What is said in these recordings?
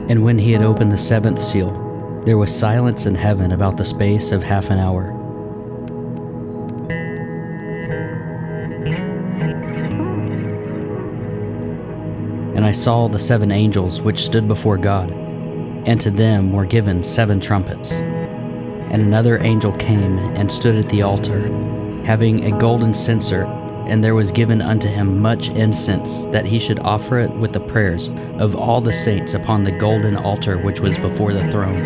And when he had opened the seventh seal, there was silence in heaven about the space of half an hour. And I saw the 7 angels which stood before God, and to them were given 7 trumpets. And another angel came and stood at the altar, having a golden censer, and there was given unto him much incense, that he should offer it with the prayers of all the saints upon the golden altar which was before the throne.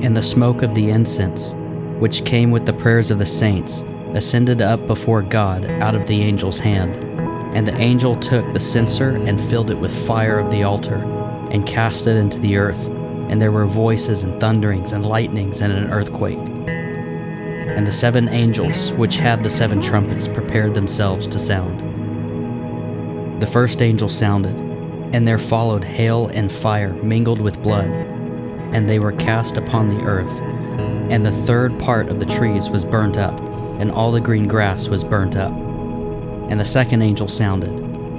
And the smoke of the incense, which came with the prayers of the saints, ascended up before God out of the angel's hand. And the angel took the censer and filled it with fire of the altar, and cast it into the earth. And there were voices and thunderings and lightnings and an earthquake. And the 7 angels which had the 7 trumpets prepared themselves to sound. The first angel sounded, and there followed hail and fire mingled with blood, and they were cast upon the earth. And the third part of the trees was burnt up, and all the green grass was burnt up. And the second angel sounded,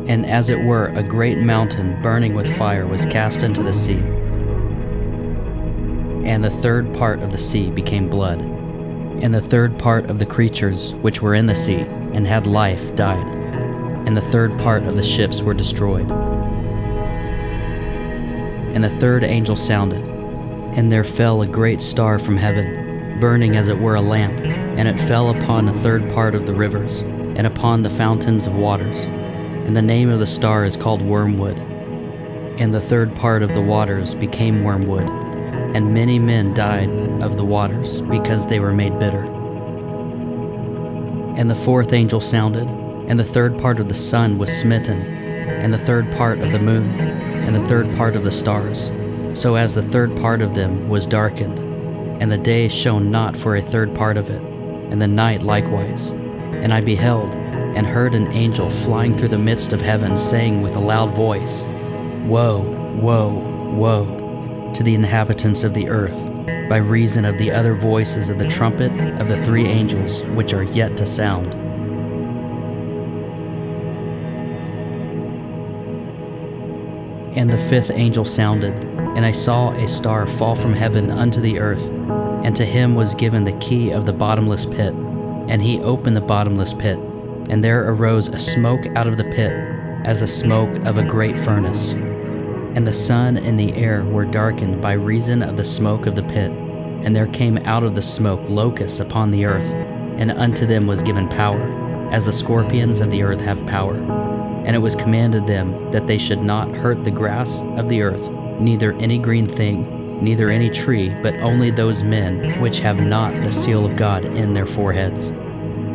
and as it were a great mountain burning with fire was cast into the sea. And the third part of the sea became blood. And the third part of the creatures which were in the sea and had life died, and the third part of the ships were destroyed. And the third angel sounded, and there fell a great star from heaven, burning as it were a lamp, and it fell upon a third part of the rivers, and upon the fountains of waters. And the name of the star is called Wormwood. And the third part of the waters became wormwood, and many men died of the waters, because they were made bitter. And the fourth angel sounded, and the third part of the sun was smitten, and the third part of the moon, and the third part of the stars, so as the third part of them was darkened, and the day shone not for a third part of it, and the night likewise. And I beheld, and heard an angel flying through the midst of heaven, saying with a loud voice, Woe, woe, woe, to the inhabitants of the earth, by reason of the other voices of the trumpet of the 3 angels which are yet to sound. And the 5th angel sounded, and I saw a star fall from heaven unto the earth, and to him was given the key of the bottomless pit. And he opened the bottomless pit, and there arose a smoke out of the pit, as the smoke of a great furnace. And the sun and the air were darkened by reason of the smoke of the pit. And there came out of the smoke locusts upon the earth, and unto them was given power, as the scorpions of the earth have power. And it was commanded them that they should not hurt the grass of the earth, neither any green thing, neither any tree, but only those men which have not the seal of God in their foreheads.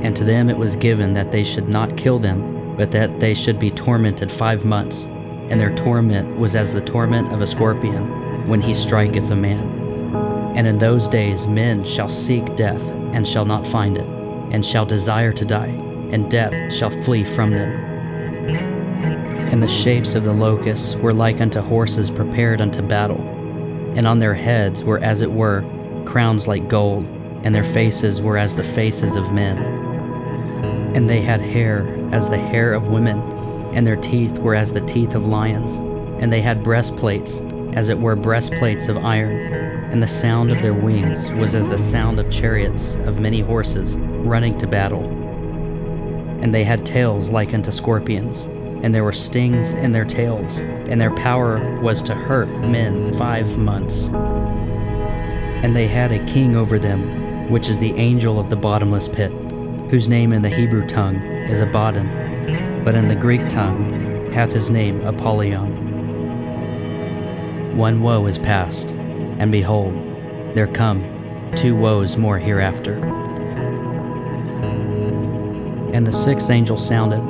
And to them it was given that they should not kill them, but that they should be tormented 5 months. And their torment was as the torment of a scorpion, when he striketh a man. And in those days men shall seek death, and shall not find it, and shall desire to die, and death shall flee from them. And the shapes of the locusts were like unto horses prepared unto battle, and on their heads were as it were crowns like gold, and their faces were as the faces of men. And they had hair as the hair of women, and their teeth were as the teeth of lions, and they had breastplates, as it were breastplates of iron, and the sound of their wings was as the sound of chariots of many horses running to battle. And they had tails like unto scorpions, and there were stings in their tails, and their power was to hurt men 5 months. And they had a king over them, which is the angel of the bottomless pit, whose name in the Hebrew tongue is Abaddon, but in the Greek tongue hath his name Apollyon. One woe is past, and behold, there come 2 woes more hereafter. And the 6th angel sounded,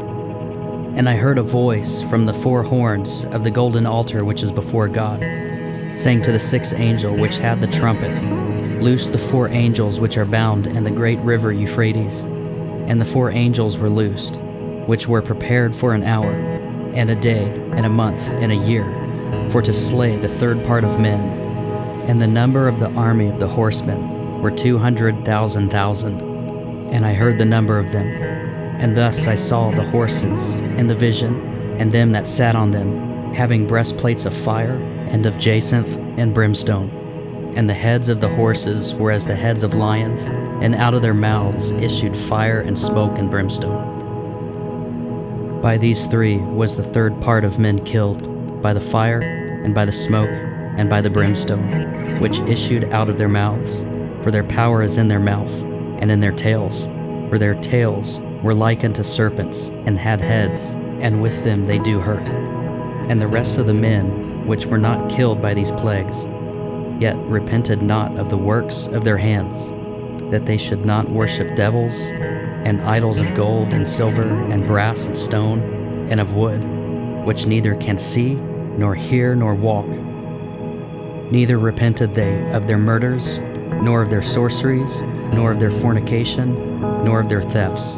and I heard a voice from the 4 horns of the golden altar which is before God, saying to the 6th angel which had the trumpet, Loose the 4 angels which are bound in the great river Euphrates. And the 4 angels were loosed, which were prepared for an hour, and a day, and a month, and a year, for to slay the third part of men. And the number of the army of the horsemen were 200,000,000. And I heard the number of them. And thus I saw the horses in the vision, and them that sat on them, having breastplates of fire, and of jacinth and brimstone. And the heads of the horses were as the heads of lions, and out of their mouths issued fire and smoke and brimstone. By these three was the third part of men killed, by the fire, and by the smoke, and by the brimstone, which issued out of their mouths. For their power is in their mouth, and in their tails. For their tails were like unto serpents, and had heads, and with them they do hurt. And the rest of the men, which were not killed by these plagues, yet repented not of the works of their hands, that they should not worship devils, and idols of gold and silver, and brass and stone, and of wood, which neither can see, nor hear, nor walk. Neither repented they of their murders, nor of their sorceries, nor of their fornication, nor of their thefts.